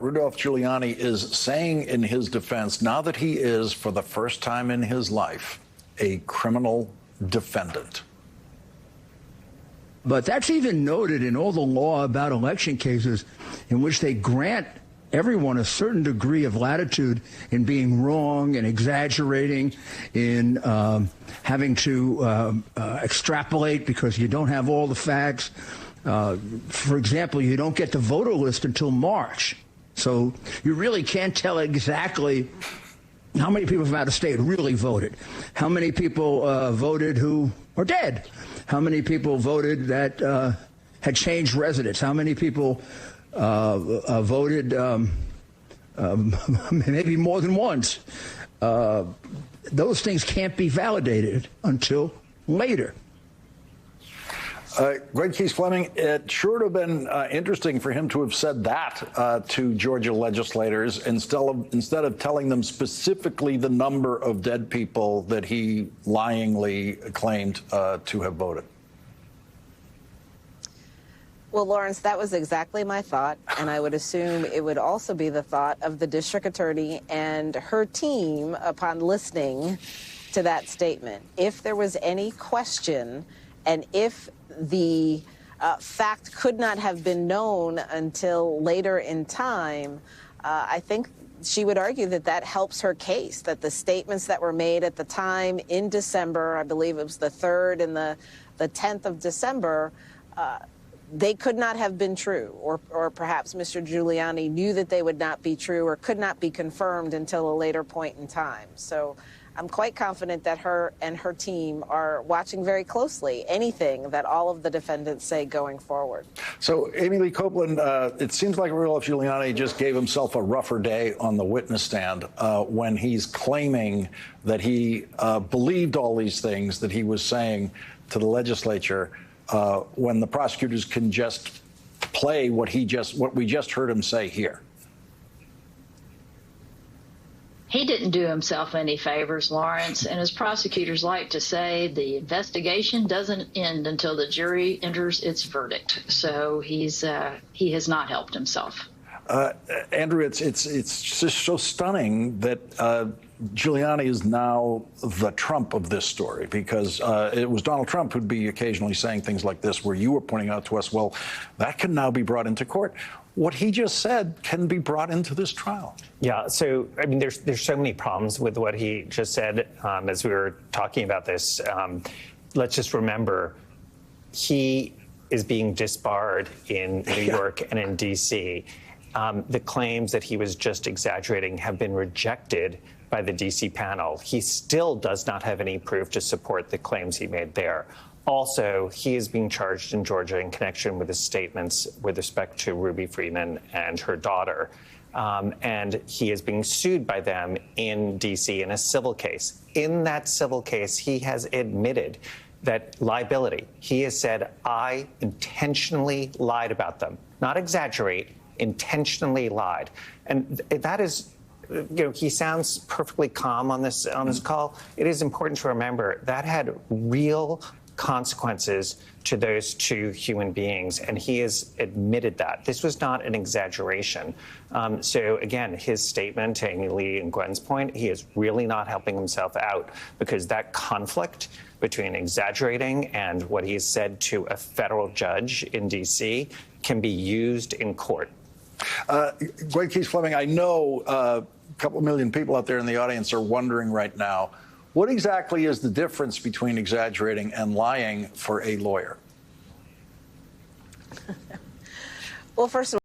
Rudolph Giuliani is saying in his defense, now that he is, for the first time in his life, a criminal defendant. But that's even noted in all the law about election cases in which they grant everyone a certain degree of latitude in being wrong and exaggerating, in having to extrapolate because you don't have all the facts. For example, you don't get the voter list until March. So you really can't tell exactly how many people from out of state really voted, how many people voted who are dead, how many people voted that had changed residence, how many people voted maybe more than once. Those things can't be validated until later. Greg Keith-Fleming, it sure would have been interesting for him to have said that to Georgia legislators instead of telling them specifically the number of dead people that he lyingly claimed to have voted. Well, Lawrence, that was exactly my thought, and I would assume it would also be the thought of the district attorney and her team upon listening to that statement. If there was any question, and if the fact could not have been known until later in time, I think she would argue that that helps her case, that the statements that were made at the time in December, I believe it was the 3rd and the 10th of December, they could not have been true, or perhaps Mr. Giuliani knew that they would not be true or could not be confirmed until a later point in time. So I'm quite confident that her and her team are watching very closely anything that all of the defendants say going forward. So, Amy Lee Copeland, it seems like Rudolph Giuliani just gave himself a rougher day on the witness stand when he's claiming that he believed all these things that he was saying to the legislature when the prosecutors can just play what we just heard him say here. He didn't do himself any favors, Lawrence, and as prosecutors like to say, the investigation doesn't end until the jury enters its verdict. So he has not helped himself. Andrew, it's just so stunning that Giuliani is now the Trump of this story, because it was Donald Trump who'd be occasionally saying things like this, where you were pointing out to us, well, that can now be brought into court. What he just said can be brought into this trial. Yeah, so, I mean, there's so many problems with what he just said as we were talking about this. Let's just remember, he is being disbarred in New York and in D.C. The claims that he was just exaggerating have been rejected by the D.C. panel. He still does not have any proof to support the claims he made there. Also, he is being charged in Georgia in connection with his statements with respect to Ruby Freeman and her daughter. And he is being sued by them in D.C. in a civil case. In that civil case, he has admitted that liability. He has said, I intentionally lied about them. Not exaggerate, intentionally lied. And that is, you know, he sounds perfectly calm on this call. It is important to remember that had real consequences to those two human beings, and he has admitted that. This was not an exaggeration. So again, his statement, to Amy Lee and Gwen's point, he is really not helping himself out, because that conflict between exaggerating and what he has said to a federal judge in D.C. can be used in court. Greg Keith-Fleming, I know a couple million people out there in the audience are wondering right now, what exactly is the difference between exaggerating and lying for a lawyer? Well, first of all,